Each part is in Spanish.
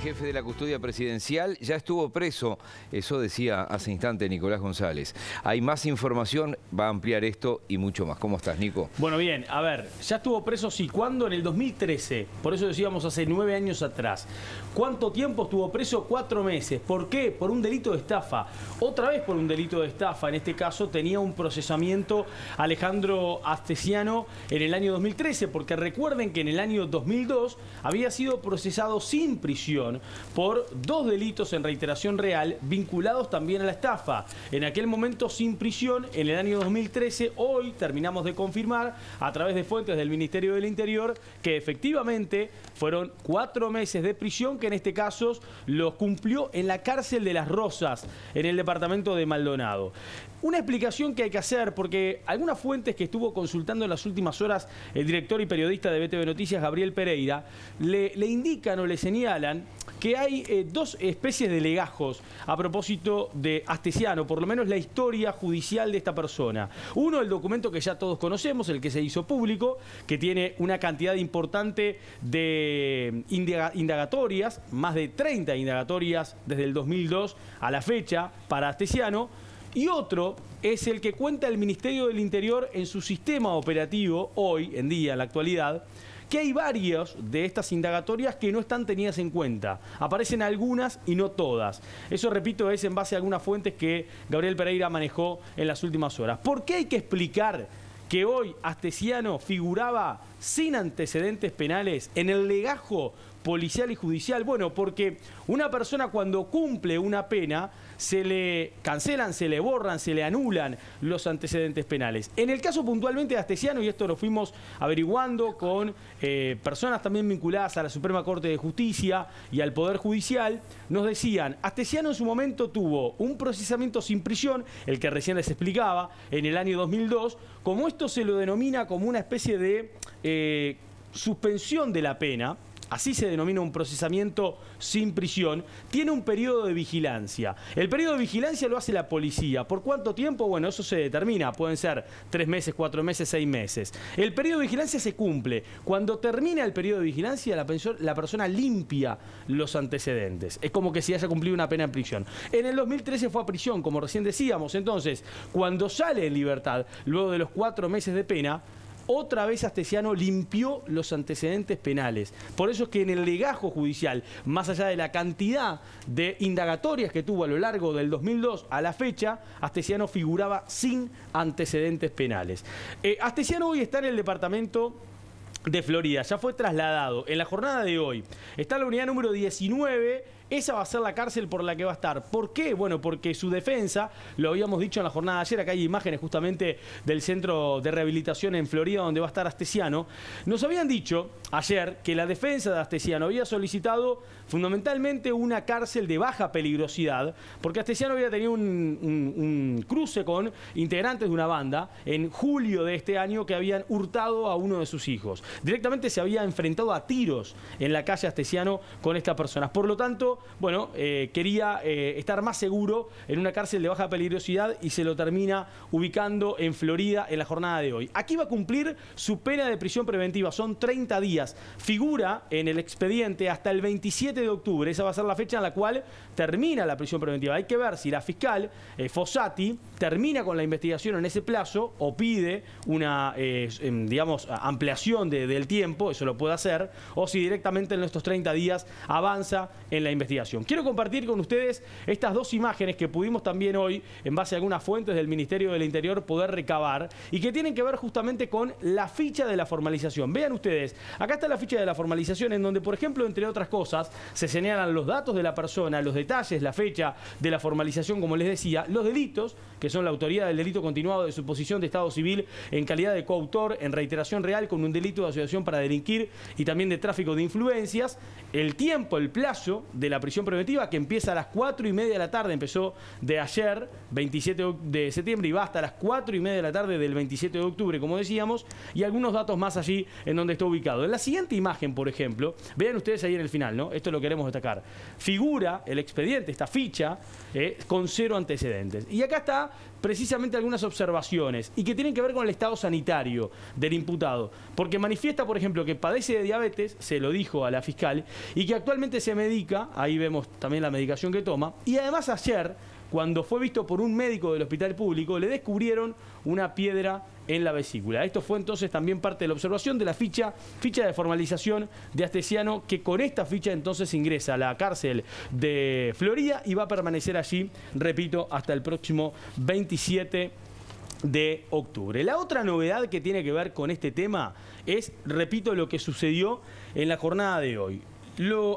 jefe de la custodia presidencial ya estuvo preso, eso decía hace instante Nicolás González. Hay más información, va a ampliar esto y mucho más. ¿Cómo estás, Nico? Bueno, bien, a ver, ya estuvo preso, sí. ¿Cuándo? En el 2013, por eso decíamos hace 9 años atrás. ¿Cuánto tiempo estuvo preso? 4 meses. ¿Por qué? Por un delito de estafa. Otra vez por un delito de estafa. En este caso tenía un procesamiento Alejandro Astesiano en el año 2013, porque recuerden que en el año 2002 había sido procesado sin prisión por 2 delitos en reiteración real vinculados también a la estafa. En aquel momento sin prisión, en el año 2013, hoy terminamos de confirmar a través de fuentes del Ministerio del Interior que efectivamente fueron 4 meses de prisión, que en este caso los cumplió en la cárcel de Las Rosas, en el departamento de Maldonado. Una explicación que hay que hacer, porque algunas fuentes que estuvo consultando en las últimas horas el director y periodista de BTV Noticias, Gabriel Pereira, le indican o le señalan que hay 2 especies de legajos a propósito de Astesiano, por lo menos la historia judicial de esta persona. Uno, el documento que ya todos conocemos, el que se hizo público, que tiene una cantidad importante de indagatorias, más de 30 indagatorias desde el 2002 a la fecha para Astesiano. Y otro es el que cuenta el Ministerio del Interior en su sistema operativo, hoy en día, en la actualidad, que hay varios de estas indagatorias que no están tenidas en cuenta. Aparecen algunas y no todas. Eso, repito, es en base a algunas fuentes que Gabriel Pereira manejó en las últimas horas. ¿Por qué hay que explicar que hoy Astesiano figuraba sin antecedentes penales en el legajo policial y judicial? Bueno, porque una persona cuando cumple una pena se le cancelan, se le borran, se le anulan los antecedentes penales. En el caso puntualmente de Astesiano, y esto lo fuimos averiguando con personas también vinculadas a la Suprema Corte de Justicia y al Poder Judicial, nos decían, Astesiano en su momento tuvo un procesamiento sin prisión, el que recién les explicaba, en el año 2002, como esto se lo denomina como una especie de suspensión de la pena. Así se denomina un procesamiento sin prisión, tiene un periodo de vigilancia. El periodo de vigilancia lo hace la policía. ¿Por cuánto tiempo? Bueno, eso se determina. Pueden ser 3 meses, 4 meses, 6 meses. El periodo de vigilancia se cumple. Cuando termina el periodo de vigilancia, la persona limpia los antecedentes. Es como que si haya cumplido una pena en prisión. En el 2013 fue a prisión, como recién decíamos. Entonces, cuando sale en libertad, luego de los 4 meses de pena, otra vez Astesiano limpió los antecedentes penales. Por eso es que en el legajo judicial, más allá de la cantidad de indagatorias que tuvo a lo largo del 2002 a la fecha, Astesiano figuraba sin antecedentes penales. Astesiano hoy está en el departamento de Florida, ya fue trasladado. En la jornada de hoy está la unidad número 19. Esa va a ser la cárcel por la que va a estar. ¿Por qué? Bueno, porque su defensa, lo habíamos dicho en la jornada de ayer, acá hay imágenes justamente del centro de rehabilitación en Florida donde va a estar Astesiano. Nos habían dicho ayer que la defensa de Astesiano había solicitado fundamentalmente una cárcel de baja peligrosidad, porque Astesiano había tenido un cruce con integrantes de una banda en julio de este año que habían hurtado a uno de sus hijos. Directamente se había enfrentado a tiros en la calle Astesiano con estas personas. Por lo tanto, bueno, quería estar más seguro en una cárcel de baja peligrosidad y se lo termina ubicando en Florida en la jornada de hoy. Aquí va a cumplir su pena de prisión preventiva, son 30 días. Figura en el expediente hasta el 27 de octubre, esa va a ser la fecha en la cual termina la prisión preventiva. Hay que ver si la fiscal Fossati termina con la investigación en ese plazo o pide una, digamos, ampliación del tiempo, eso lo puede hacer, o si directamente en estos 30 días avanza en la investigación. Quiero compartir con ustedes estas 2 imágenes que pudimos también hoy, en base a algunas fuentes del Ministerio del Interior, poder recabar y que tienen que ver justamente con la ficha de la formalización. Vean ustedes, acá está la ficha de la formalización en donde, por ejemplo, entre otras cosas, se señalan los datos de la persona, los detalles, la fecha de la formalización, como les decía, los delitos, que son la autoría del delito continuado de suposición de estado civil en calidad de coautor en reiteración real con un delito de asociación para delinquir y también de tráfico de influencias, el tiempo, el plazo de la prisión preventiva, que empieza a las 4:30 de la tarde, empezó de ayer, 27 de septiembre, y va hasta las 4:30 de la tarde del 27 de octubre, como decíamos, y algunos datos más allí en donde está ubicado. En la siguiente imagen, por ejemplo, vean ustedes ahí en el final, ¿no? Esto lo queremos destacar. Figura el expediente, esta ficha, con 0 antecedentes. Y acá está precisamente algunas observaciones y que tienen que ver con el estado sanitario del imputado, porque manifiesta, por ejemplo, que padece de diabetes, se lo dijo a la fiscal, y que actualmente se medica, ahí vemos también la medicación que toma, y además ayer, cuando fue visto por un médico del hospital público, le descubrieron una piedra en la vesícula. Esto fue entonces también parte de la observación de la ficha de formalización de Astesiano, que con esta ficha entonces ingresa a la cárcel de Florida y va a permanecer allí, repito, hasta el próximo 27 de octubre. La otra novedad que tiene que ver con este tema es, repito, lo que sucedió en la jornada de hoy.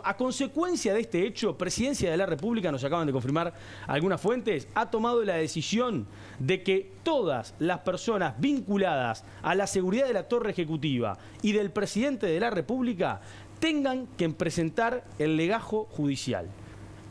A consecuencia de este hecho, Presidencia de la República, nos acaban de confirmar algunas fuentes, ha tomado la decisión de que todas las personas vinculadas a la seguridad de la Torre Ejecutiva y del Presidente de la República tengan que presentar el legajo judicial.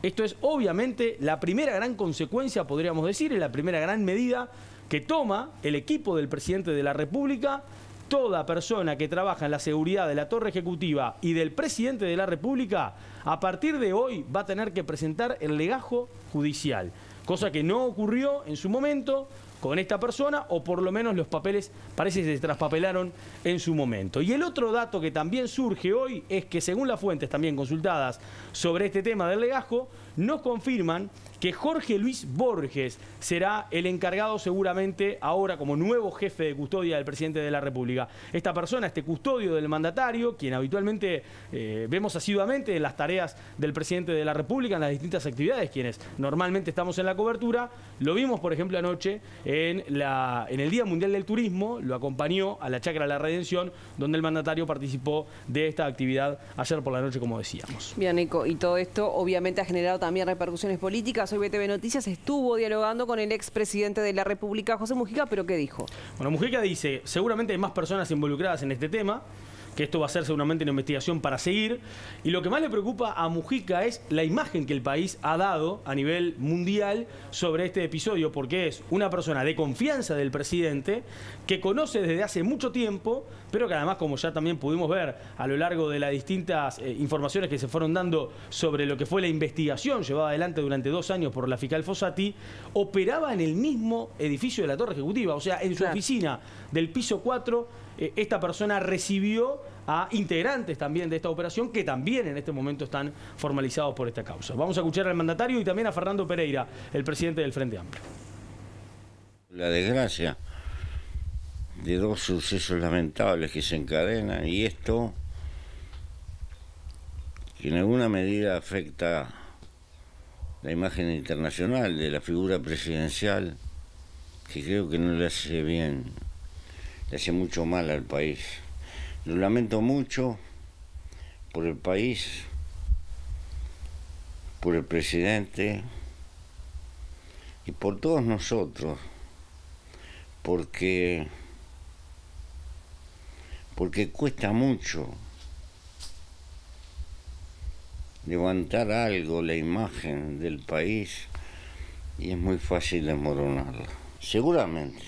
Esto es obviamente la primera gran consecuencia, podríamos decir, y la primera gran medida que toma el equipo del Presidente de la República. Toda persona que trabaja en la seguridad de la Torre Ejecutiva y del Presidente de la República, a partir de hoy va a tener que presentar el legajo judicial, cosa que no ocurrió en su momento con esta persona, o por lo menos los papeles parece que se traspapelaron en su momento. Y el otro dato que también surge hoy es que, según las fuentes también consultadas sobre este tema del legajo, nos confirman que Jorge Luis Borges será el encargado seguramente ahora como nuevo jefe de custodia del Presidente de la República. Esta persona, este custodio del mandatario, quien habitualmente vemos asiduamente en las tareas del Presidente de la República, en las distintas actividades, quienes normalmente estamos en la cobertura, lo vimos por ejemplo anoche en el Día Mundial del Turismo, lo acompañó a la Chacra La Redención, donde el mandatario participó de esta actividad ayer por la noche, como decíamos. Bien, Nico, y todo esto obviamente ha generado también repercusiones políticas. Hoy BTV Noticias estuvo dialogando con el expresidente de la República, José Mujica, pero ¿qué dijo? Bueno, Mujica dice, seguramente hay más personas involucradas en este tema, que esto va a ser seguramente una investigación para seguir, y lo que más le preocupa a Mujica es la imagen que el país ha dado a nivel mundial sobre este episodio, porque es una persona de confianza del presidente, que conoce desde hace mucho tiempo, pero que además, como ya también pudimos ver a lo largo de las distintas informaciones que se fueron dando sobre lo que fue la investigación llevada adelante durante 2 años por la fiscal Fossati, operaba en el mismo edificio de la Torre Ejecutiva, o sea, en su oficina del piso 4, esta persona recibió a integrantes también de esta operación que también en este momento están formalizados por esta causa. Vamos a escuchar al mandatario y también a Fernando Pereira, el presidente del Frente Amplio. La desgracia de 2 sucesos lamentables que se encadenan, y esto que en alguna medida afecta la imagen internacional de la figura presidencial, que creo que no le hace bien, le hace mucho mal al país. Lo lamento mucho por el país, por el presidente y por todos nosotros, porque cuesta mucho levantar algo, la imagen del país, y es muy fácil desmoronarla. Seguramente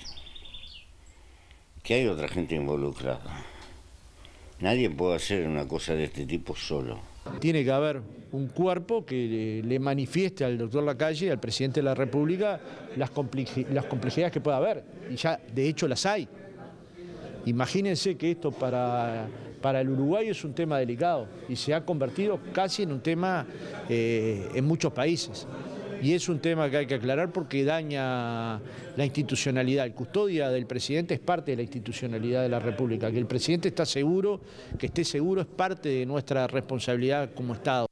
que hay otra gente involucrada. Nadie puede hacer una cosa de este tipo solo. Tiene que haber un cuerpo que le manifieste al doctor Lacalle, al presidente de la República, las complejidades que pueda haber. Y ya, de hecho, las hay. Imagínense que esto para el Uruguay es un tema delicado y se ha convertido casi en un tema en muchos países. Y es un tema que hay que aclarar porque daña la institucionalidad. El custodia del presidente es parte de la institucionalidad de la República. Que el presidente está seguro, que esté seguro, es parte de nuestra responsabilidad como Estado.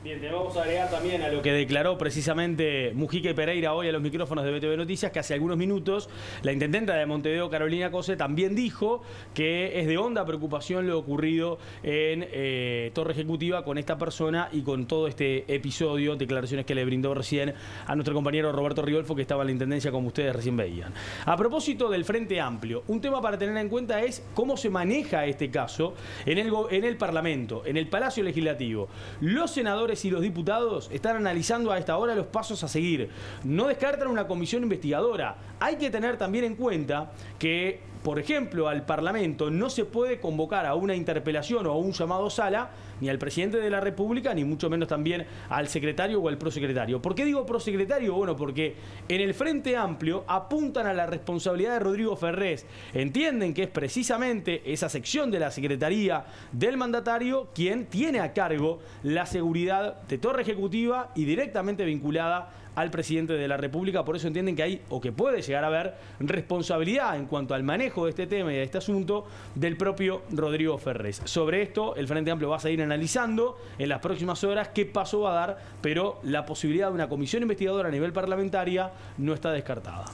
Bien, te vamos a agregar también a lo que declaró precisamente Mujica y Pereira hoy a los micrófonos de BTV Noticias, que hace algunos minutos la intendenta de Montevideo, Carolina Cose, también dijo que es de honda preocupación lo ocurrido en Torre Ejecutiva con esta persona y con todo este episodio, declaraciones que le brindó recién a nuestro compañero Roberto Riolfo, que estaba en la intendencia como ustedes recién veían. A propósito del Frente Amplio, un tema para tener en cuenta es cómo se maneja este caso en el Parlamento, en el Palacio Legislativo. Los senadores senadores y los diputados están analizando a esta hora los pasos a seguir. No descartan una comisión investigadora. Hay que tener también en cuenta que, por ejemplo, al Parlamento no se puede convocar a una interpelación o a un llamado sala ni al presidente de la República, ni mucho menos también al secretario o al prosecretario. ¿Por qué digo prosecretario? Bueno, porque en el Frente Amplio apuntan a la responsabilidad de Rodrigo Ferrés. Entienden que es precisamente esa sección de la Secretaría del mandatario quien tiene a cargo la seguridad de Torre Ejecutiva y directamente vinculada al presidente de la República. Por eso entienden que hay, o que puede llegar a haber, responsabilidad en cuanto al manejo de este tema y de este asunto del propio Rodrigo Ferrés. Sobre esto, el Frente Amplio va a seguir analizando en las próximas horas qué paso va a dar, pero la posibilidad de una comisión investigadora a nivel parlamentaria no está descartada.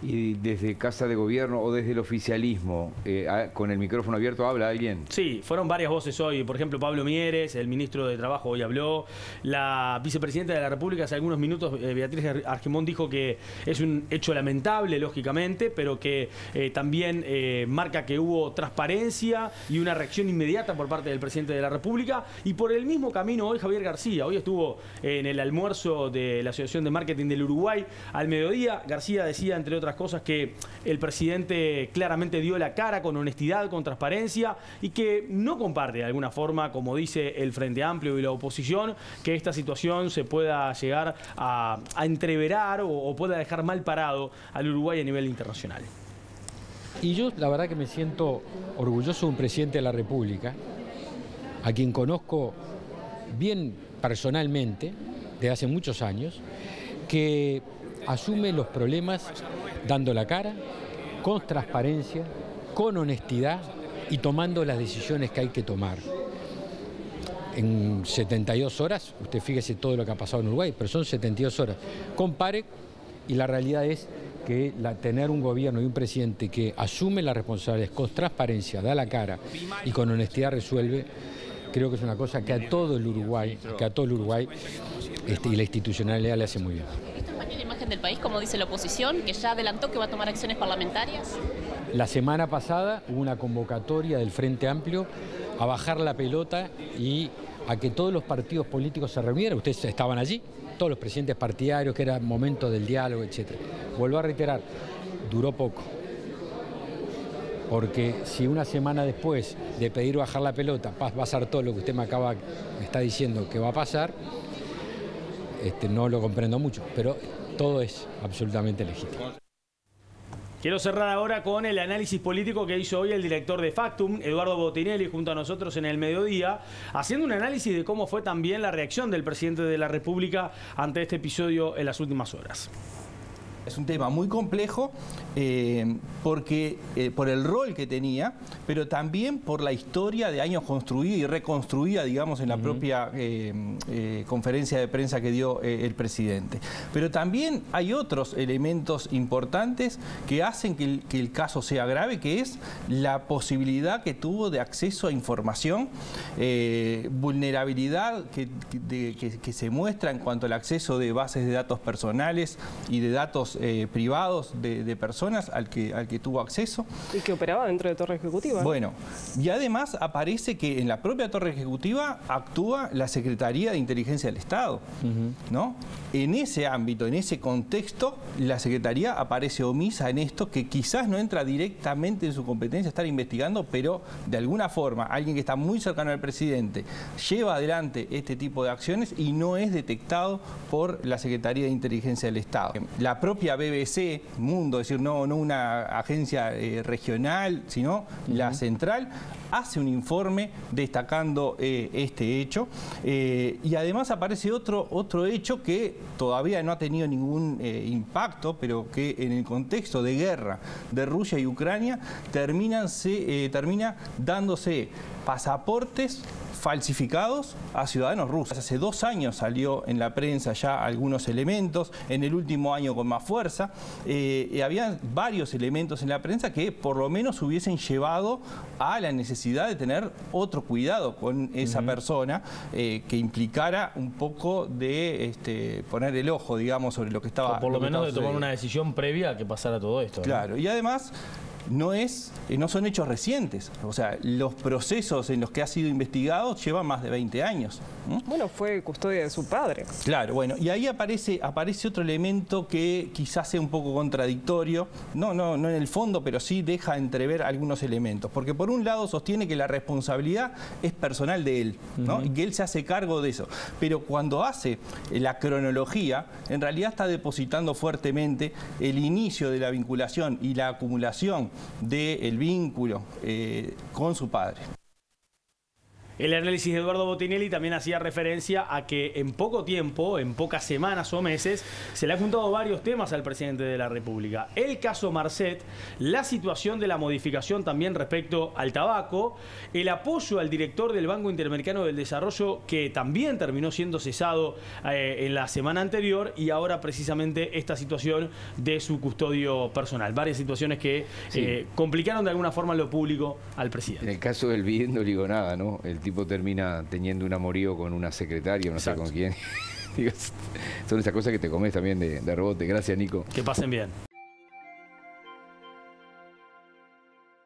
Y desde Casa de Gobierno o desde el oficialismo, con el micrófono abierto, ¿habla alguien? Sí, fueron varias voces hoy. Por ejemplo, Pablo Mieres, el ministro de Trabajo, hoy habló. La vicepresidenta de la República, hace algunos minutos, Beatriz Argemón, dijo que es un hecho lamentable, lógicamente, pero que también marca que hubo transparencia y una reacción inmediata por parte del presidente de la República. Y por el mismo camino, hoy Javier García, hoy estuvo en el almuerzo de la Asociación de Marketing del Uruguay al mediodía. García decía, entre otras cosas, que el presidente claramente dio la cara con honestidad, con transparencia, y que no comparte de alguna forma, como dice el Frente Amplio y la oposición, que esta situación se pueda llegar a entreverar o pueda dejar mal parado al Uruguay a nivel internacional. Y yo la verdad que me siento orgulloso de un presidente de la República, a quien conozco bien personalmente, de hace muchos años, que asume los problemas dando la cara, con transparencia, con honestidad y tomando las decisiones que hay que tomar. En 72 horas, usted fíjese todo lo que ha pasado en Uruguay, pero son 72 horas. Compare, y la realidad es que tener un gobierno y un presidente que asume las responsabilidades con transparencia, da la cara y con honestidad resuelve, creo que es una cosa que a todo el Uruguay, y la institucionalidad le hace muy bien. La imagen del país, como dice la oposición, que ya adelantó que va a tomar acciones parlamentarias. La semana pasada hubo una convocatoria del Frente Amplio a bajar la pelota y a que todos los partidos políticos se reunieran. Ustedes estaban allí, todos los presidentes partidarios, que era momento del diálogo, etc. Vuelvo a reiterar, duró poco. Porque si una semana después de pedir bajar la pelota va a pasar todo lo que usted me está diciendo que va a pasar, no lo comprendo mucho, pero todo es absolutamente legítimo. Quiero cerrar ahora con el análisis político que hizo hoy el director de Factum, Eduardo Botinelli, junto a nosotros en el mediodía, haciendo un análisis de cómo fue también la reacción del presidente de la República ante este episodio en las últimas horas. Es un tema muy complejo porque por el rol que tenía, pero también por la historia de años construida y reconstruida, digamos, en la propia conferencia de prensa que dio el presidente. Pero también hay otros elementos importantes que hacen que el caso sea grave, que es la posibilidad que tuvo de acceso a información, vulnerabilidad que se muestra en cuanto al acceso de bases de datos personales y de datos privados de personas al que tuvo acceso. Y que operaba dentro de Torre Ejecutiva. Bueno, y además aparece que en la propia Torre Ejecutiva actúa la Secretaría de Inteligencia del Estado, ¿no? En ese ámbito, en ese contexto, la Secretaría aparece omisa en esto, que quizás no entra directamente en su competencia estar investigando, pero de alguna forma alguien que está muy cercano al presidente lleva adelante este tipo de acciones y no es detectado por la Secretaría de Inteligencia del Estado. La propia BBC Mundo, es decir, no una agencia regional, sino la central, hace un informe destacando este hecho y además aparece otro hecho que todavía no ha tenido ningún impacto, pero que en el contexto de guerra de Rusia y Ucrania termina dándose pasaportes falsificados a ciudadanos rusos. Hace 2 años salió en la prensa ya algunos elementos, en el último año con más fuerza. Había varios elementos en la prensa que por lo menos hubiesen llevado a la necesidad de tener otro cuidado con esa persona, que implicara un poco de poner el ojo, digamos, sobre lo que estaba. O por lo menos de tomar una decisión previa a que pasara todo esto, ¿no? Claro, y además no son hechos recientes. O sea, los procesos en los que ha sido investigado llevan más de 20 años. Bueno, fue custodia de su padre. Claro, bueno, y ahí aparece otro elemento que quizás sea un poco contradictorio, no en el fondo, pero sí deja entrever algunos elementos, porque por un lado sostiene que la responsabilidad es personal de él, ¿no? Y que él se hace cargo de eso, pero cuando hace la cronología, en realidad está depositando fuertemente el inicio de la vinculación y la acumulación del vínculo con su padre. El análisis de Eduardo Botinelli también hacía referencia a que en poco tiempo, en pocas semanas o meses, se le han juntado varios temas al presidente de la República. El caso Marcet, la situación de la modificación también respecto al tabaco, el apoyo al director del Banco Interamericano del Desarrollo, que también terminó siendo cesado en la semana anterior, y ahora precisamente esta situación de su custodio personal. Varias situaciones que complicaron de alguna forma en lo público al presidente. En el caso del bien no digo nada, ¿no? El tipo termina teniendo un amorío con una secretaria, no sé con quién. Son esas cosas que te comes también de rebote. Gracias, Nico. Que pasen bien.